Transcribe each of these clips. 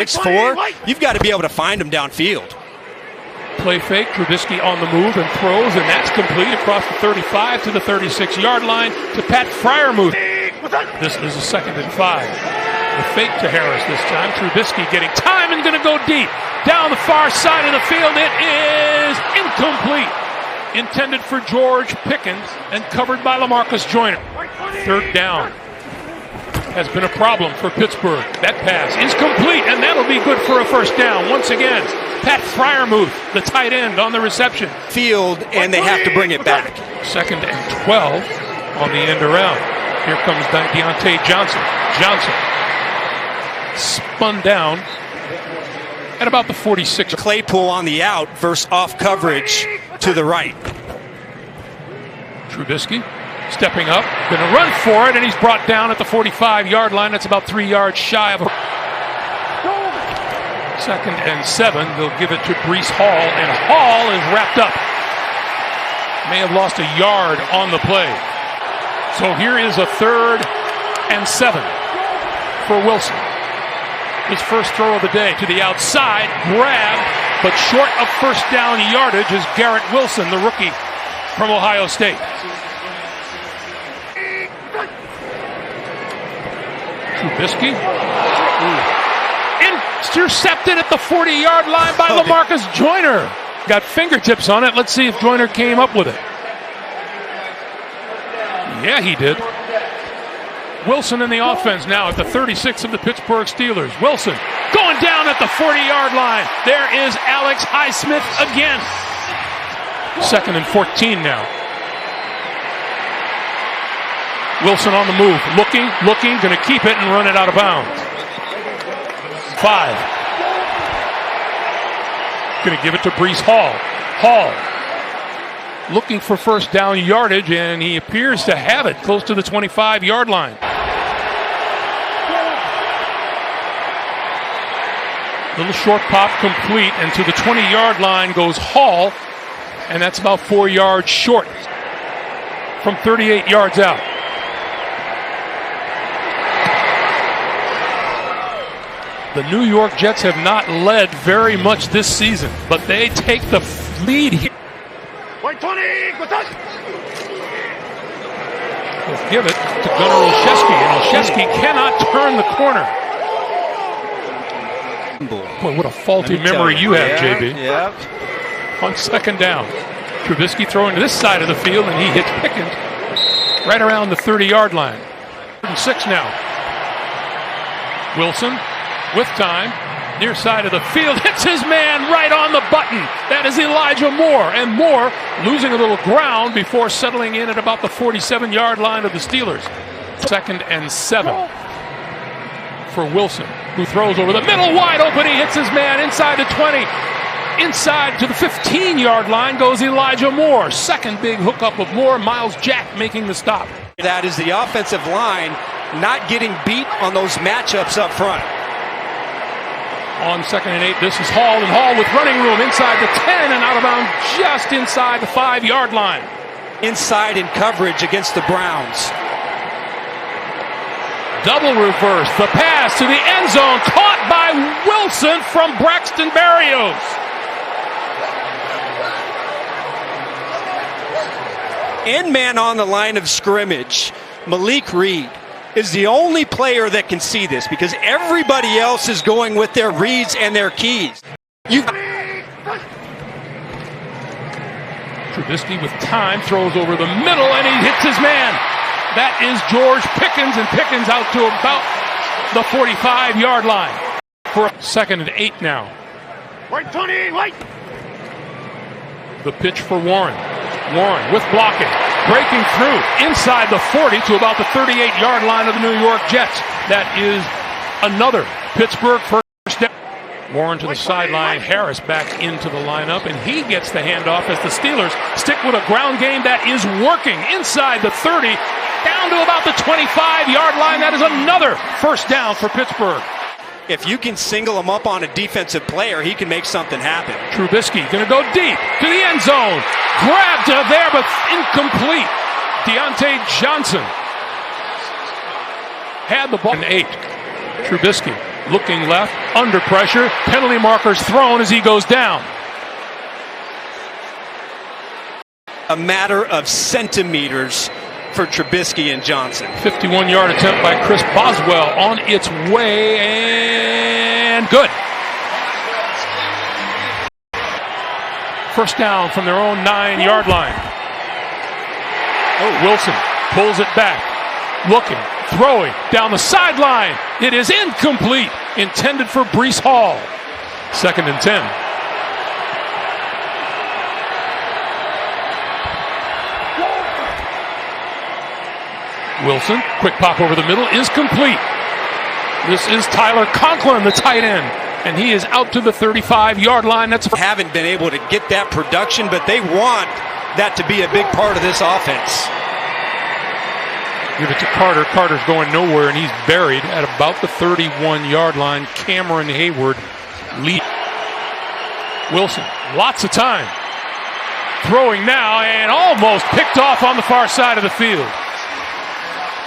6'4", you've got to be able to find him downfield. Play fake, Trubisky on the move and throws, and that's complete across the 35 to the 36-yard line to Pat Freiermuth. This is a 2nd and 5. The fake to Harris this time. Trubisky getting time and going to go deep. Down the far side of the field, it is incomplete. Intended for George Pickens and covered by LaMarcus Joyner. 3rd down has been a problem for Pittsburgh. That pass is complete, and that'll be good for a 1st down. Once again, Pat Freiermuth, the tight end, on the reception. Field, and they have to bring it back. 2nd and 12 on the end around. Here comes Deontay Johnson. Johnson spun down at about the 46. Claypool on the out versus off coverage to the right. Trubisky stepping up, going to run for it, and he's brought down at the 45-yard line. That's about 3 yards shy of a 2nd and 7. They'll give it to Breece Hall, and Hall is wrapped up. May have lost a yard on the play. So here is a 3rd and 7 for Wilson. His first throw of the day to the outside, grab, but short of 1st down yardage is Garrett Wilson, the rookie from Ohio State. Trubisky. Intercepted at the 40-yard line by LaMarcus Joyner. Got fingertips on it. Let's see if Joyner came up with it. Yeah, he did. Wilson in the offense now at the 36 of the Pittsburgh Steelers. Wilson going down at the 40-yard line. There is Alex Highsmith again. 2nd and 14 now. Wilson on the move, looking, going to keep it and run it out of bounds. 5. Going to give it to Breece Hall. Hall looking for 1st down yardage, and he appears to have it close to the 25-yard line. Little short pop complete, and to the 20-yard line goes Hall, and that's about 4 yards short from 38 yards out. The New York Jets have not led very much this season, but they take the lead here. They'll give it to Gunnar Olszewski, and Olszewski cannot turn the corner. Boy, what a faulty memory you have, JB. Yeah. On 2nd down, Trubisky throwing to this side of the field, and he hits Pickens right around the 30-yard line. 6 now. Wilson with time, near side of the field, hits his man right on the button. That is Elijah Moore, and Moore losing a little ground before settling in at about the 47-yard line of the Steelers. 2nd and 7 for Wilson, who throws over the middle, wide open. He hits his man inside the 20. Inside to the 15-yard line goes Elijah Moore. 2nd big hookup of Moore. Miles Jack making the stop. That is the offensive line not getting beat on those matchups up front. On 2nd and 8, this is Hall, and Hall with running room inside the 10 and out of bounds just inside the 5-yard line. Inside in coverage against the Browns. Double reverse, the pass to the end zone, caught by Wilson from Braxton Berrios. In man on the line of scrimmage, Malik Reed is the only player that can see this because everybody else is going with their reads and their keys. Trubisky with time throws over the middle, and he hits his man. That is George Pickens, and Pickens out to about the 45-yard line for 2nd and 8 now. The pitch for Warren. Warren with blocking, breaking through inside the 40 to about the 38-yard line of the New York Jets. That is another Pittsburgh first down. Warren to the sideline, Harris back into the lineup, and he gets the handoff as the Steelers stick with a ground game that is working inside the 30, down to about the 25-yard line. That is another 1st down for Pittsburgh. If you can single him up on a defensive player, he can make something happen. Trubisky going to go deep to the end zone. Grabbed there, but incomplete. Deontay Johnson had the ball. 8. Trubisky Looking left, under pressure, penalty markers thrown as he goes down. A matter of centimeters for Trubisky and Johnson. 51-yard attempt by Chris Boswell on its way, and good. First down from their own 9-yard line. Wilson pulls it back, looking, throwing down the sideline. It is incomplete, intended for Breece Hall. 2nd and 10. Wilson, quick pop over the middle, is complete. This is Tyler Conklin, the tight end, and he is out to the 35-yard line. Haven't been able to get that production, but they want that to be a big part of this offense. Give it to Carter. Carter's going nowhere, and he's buried at about the 31-yard line. Cameron Hayward lead. Wilson, lots of time. Throwing now, and almost picked off on the far side of the field.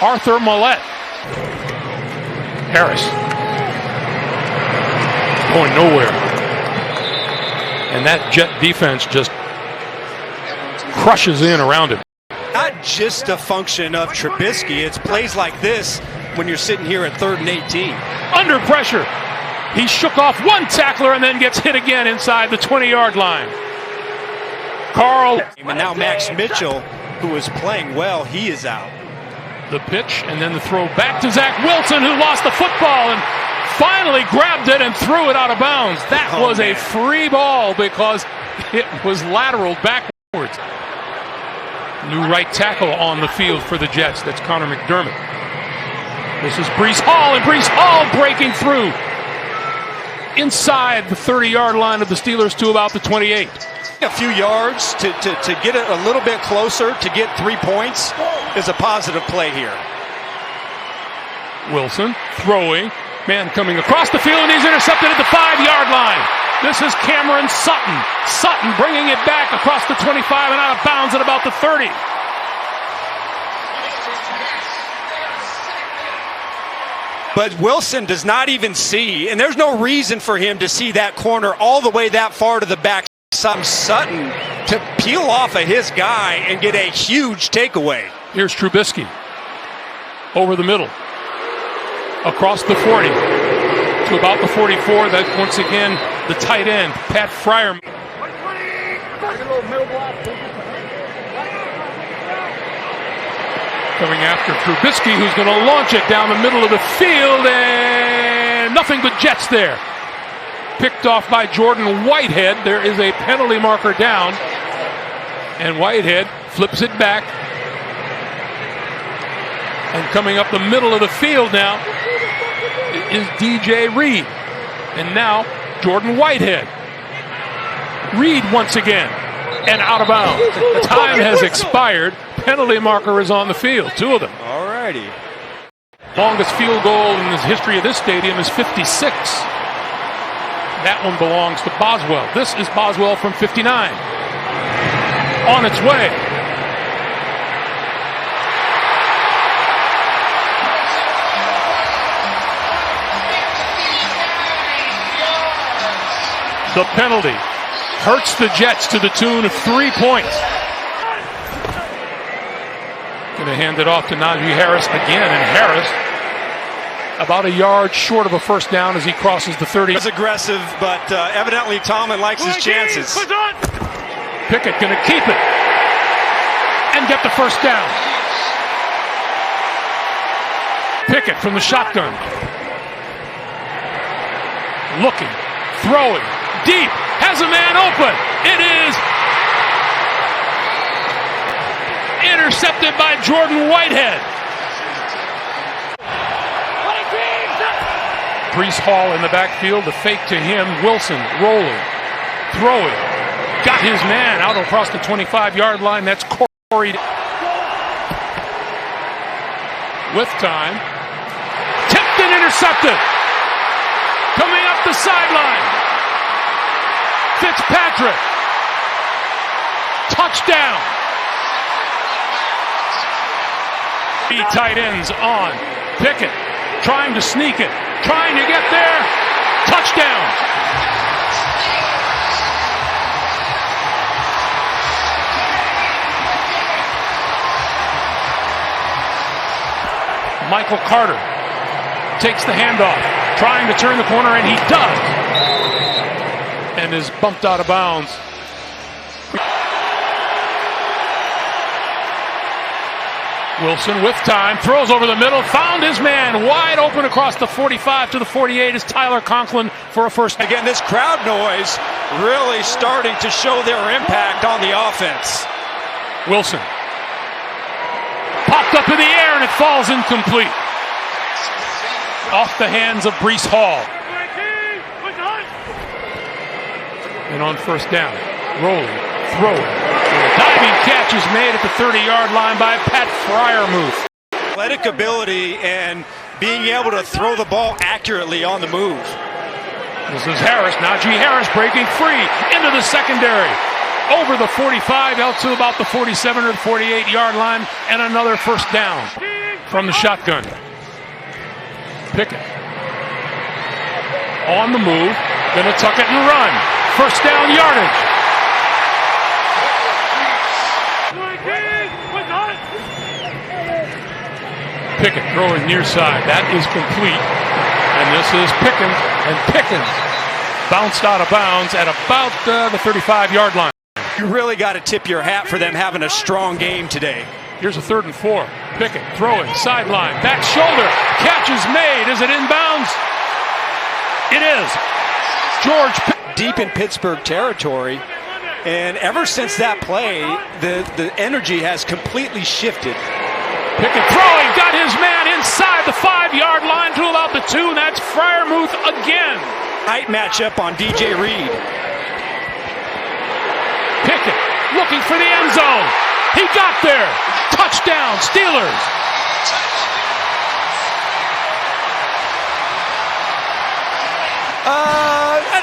Arthur Millette. Harris. Going nowhere. And that Jet defense just crushes in around him. Not just a function of Trubisky. It's plays like this when you're sitting here at 3rd and 18. Under pressure. He shook off one tackler and then gets hit again inside the 20-yard line. Carl. And now Max Mitchell, who is playing well, he is out. The pitch and then the throw back to Zach Wilson, who lost the football and finally grabbed it and threw it out of bounds. That was a free ball because it was lateral backwards. New right tackle on the field for the Jets. That's Connor McDermott. This is Breece Hall, and Breece Hall breaking through inside the 30-yard line of the Steelers to about the 28. A few yards to get it a little bit closer to get 3 points is a positive play here. Wilson throwing, man coming across the field, and he's intercepted at the 5-yard line. This is Cameron Sutton. Sutton bringing it back across the 25 and out of bounds at about the 30. But Wilson does not even see, and there's no reason for him to see that corner all the way that far to the back. Sutton to peel off of his guy and get a huge takeaway. Here's Trubisky over the middle, across the 40 to about the 44. That once again the tight end Pat Fryer. Coming after Trubisky, who's going to launch it down the middle of the field, and nothing but Jets there. Picked off by Jordan Whitehead. There is a penalty marker down, and Whitehead flips it back. And coming up the middle of the field now is DJ Reed. And now Jordan Whitehead. Reed once again, and out of bounds. Time has expired. Penalty marker is on the field, 2 of them. All righty. Longest field goal in the history of this stadium is 56. That one belongs to Boswell. This is Boswell from 59. On its way. The penalty hurts the Jets to the tune of 3 points. Going to hand it off to Najee Harris again, and Harris about a yard short of a first down as he crosses the 30. It's aggressive, but evidently Tomlin likes his chances. Pickett going to keep it and get the first down. Pickett from the shotgun. Looking, throwing, deep, has a man open. It is intercepted by Jordan Whitehead. Breece Hall in the backfield, the fake to him. Wilson rolling, throwing, got his man out across the 25-yard line. That's Corey. With time, tipped and intercepted. Coming up the sideline, Fitzpatrick, touchdown. Tight ends on. Pickett trying to sneak it. trying to get there. Touchdown. Michael Carter takes the handoff, trying to turn the corner, and he does. And is bumped out of bounds. Wilson with time, throws over the middle, found his man wide open across the 45 to the 48 is Tyler Conklin for a first. Again, this crowd noise really starting to show their impact on the offense. Wilson popped up in the air and it falls incomplete. Off the hands of Breece Hall. And on first down, rolling, throwing. Diving catch is made at the 30-yard line by Pat Freiermuth. Athletic ability and being able to throw the ball accurately on the move. This is Harris. Najee Harris breaking free into the secondary. Over the 45 out to about the 47 or the 48-yard line, and another first down from the shotgun. Pickett on the move, gonna tuck it and run. First down yardage. Pickett throwing near side. That is complete. And this is Pickens. And Pickens bounced out of bounds at about the 35-yard line. You really got to tip your hat for them having a strong game today. Here's a 3rd and 4. Pickett throwing, sideline, back shoulder. Catch is made. Is it inbounds? It is. George Pickett. Deep in Pittsburgh territory. And ever since that play, the energy has completely shifted. Pickett throwing, got his man inside the 5-yard line to about the 2. That's Freiermuth again. Tight matchup on DJ Reed. Pickett looking for the end zone. He got there. Touchdown, Steelers.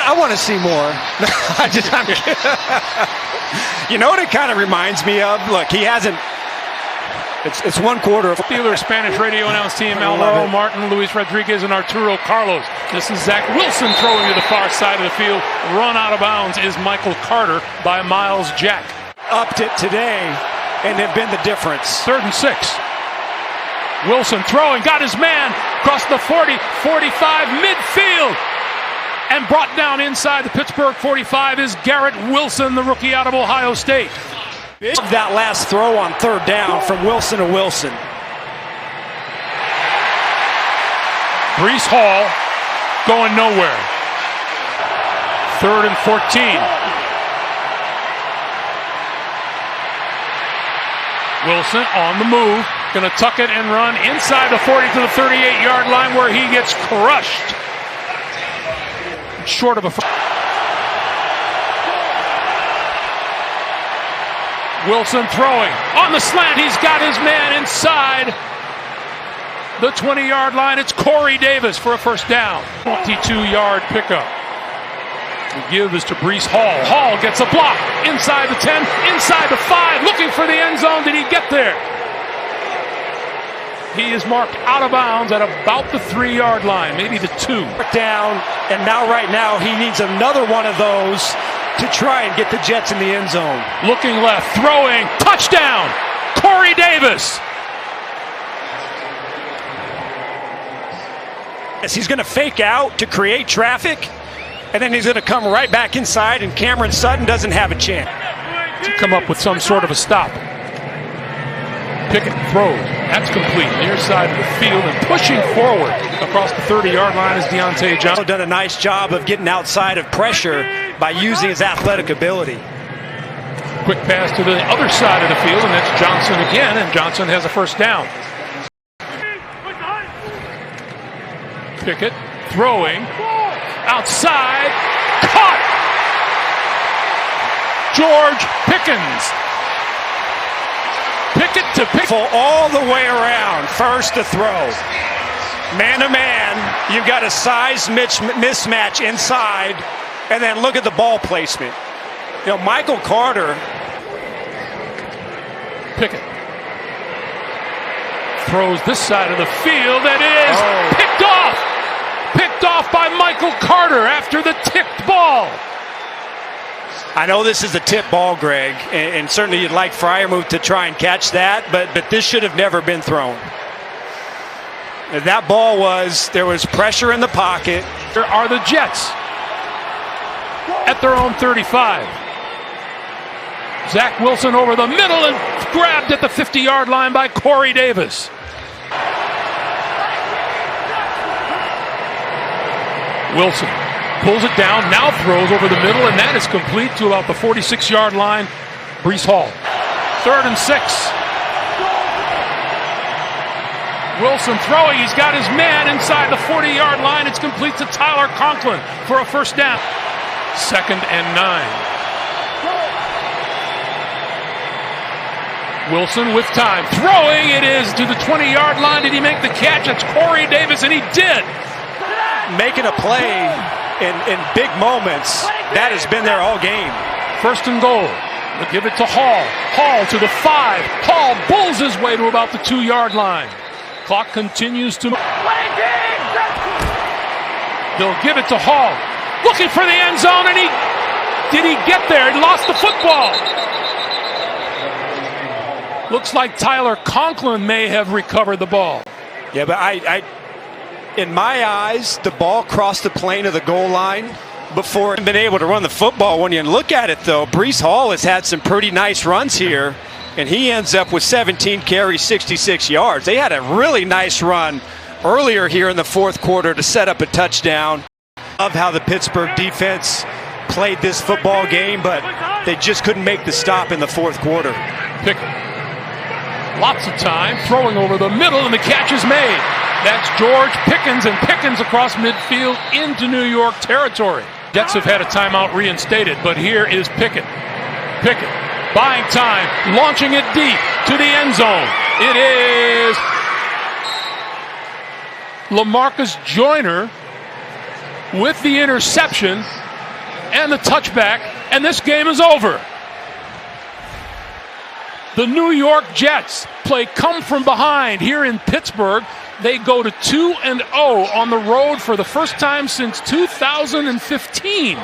I want to see more. You know what it kind of reminds me of? Look, he hasn't. It's one quarter. Steelers Spanish radio announce team Alvaro Martin, Luis Rodriguez, and Arturo Carlos. This is Zach Wilson throwing to the far side of the field. Run out of bounds is Michael Carter by Miles Jack. Upped it today, and they've been the difference. 3rd and 6. Wilson throwing, got his man across the 40, 45, midfield. And brought down inside the Pittsburgh 45 is Garrett Wilson, the rookie out of Ohio State. That last throw on 3rd down from Wilson to Wilson. Breece Hall going nowhere. 3rd and 14. Wilson on the move, gonna tuck it and run inside the 40 to the 38-yard line where he gets crushed. Short of a. Wilson throwing on the slant. He's got his man inside the 20-yard line. It's Corey Davis for a first down. 22-yard pickup. The give is to Breece Hall. Hall gets a block inside the 10, inside the 5, looking for the end zone. Did he get there? He is marked out of bounds at about the 3-yard line, maybe the 2. Down, and right now he needs another one of those to try and get the Jets in the end zone. Looking left, throwing, touchdown, Corey Davis. Yes, he's going to fake out to create traffic, and then he's going to come right back inside, and Cameron Sutton doesn't have a chance to come up with some sort of a stop. Pickett throws. That's complete. Near side of the field and pushing forward across the 30-yard line is Deontay Johnson. Done a nice job of getting outside of pressure by using his athletic ability. Quick pass to the other side of the field, and that's Johnson again, and Johnson has a first down. Pickett throwing. Outside. Caught! George Pickens. Pickett to Pickett. All the way around. First to throw. Man to man. You've got a size mismatch inside. And then look at the ball placement. You know, Michael Carter. Pickett throws this side of the field. That is picked off. picked off by Michael Carter after the tipped ball. I know this is a tip ball, Greg, and certainly you'd like Freiermuth to try and catch that, but this should have never been thrown. That ball there was pressure in the pocket. There are the Jets at their own 35. Zach Wilson over the middle and grabbed at the 50-yard line by Corey Davis. Wilson pulls it down, now throws over the middle, and that is complete to about the 46-yard line. Breece Hall. 3rd and 6. Wilson throwing. He's got his man inside the 40-yard line. It's complete to Tyler Conklin for a first down. 2nd and 9. Wilson with time. Throwing. It is to the 20-yard line. Did he make the catch? It's Corey Davis, and he did. Making a play in big moments. That has been there all game. 1st and goal. They'll give it to Hall. Hall to the 5. Hall bulls his way to about the 2-yard line. Clock continues to... They'll give it to Hall. Looking for the end zone, and did he get there? He lost the football. Looks like Tyler Conklin may have recovered the ball. Yeah, but in my eyes, the ball crossed the plane of the goal line before been able to run the football. When you look at it, though, Breece Hall has had some pretty nice runs here, and he ends up with 17 carries, 66 yards. They had a really nice run earlier here in the 4th quarter to set up a touchdown. Love how the Pittsburgh defense played this football game, but they just couldn't make the stop in the 4th quarter. Pickett. Lots of time, throwing over the middle, and the catch is made. That's George Pickens, and Pickens across midfield into New York territory. Jets have had a timeout reinstated, but here is Pickett. Pickett buying time, launching it deep to the end zone. It is LaMarcus Joyner with the interception and the touchback, and this game is over. The New York Jets play come from behind here in Pittsburgh. They go to 2-0 on the road for the first time since 2015.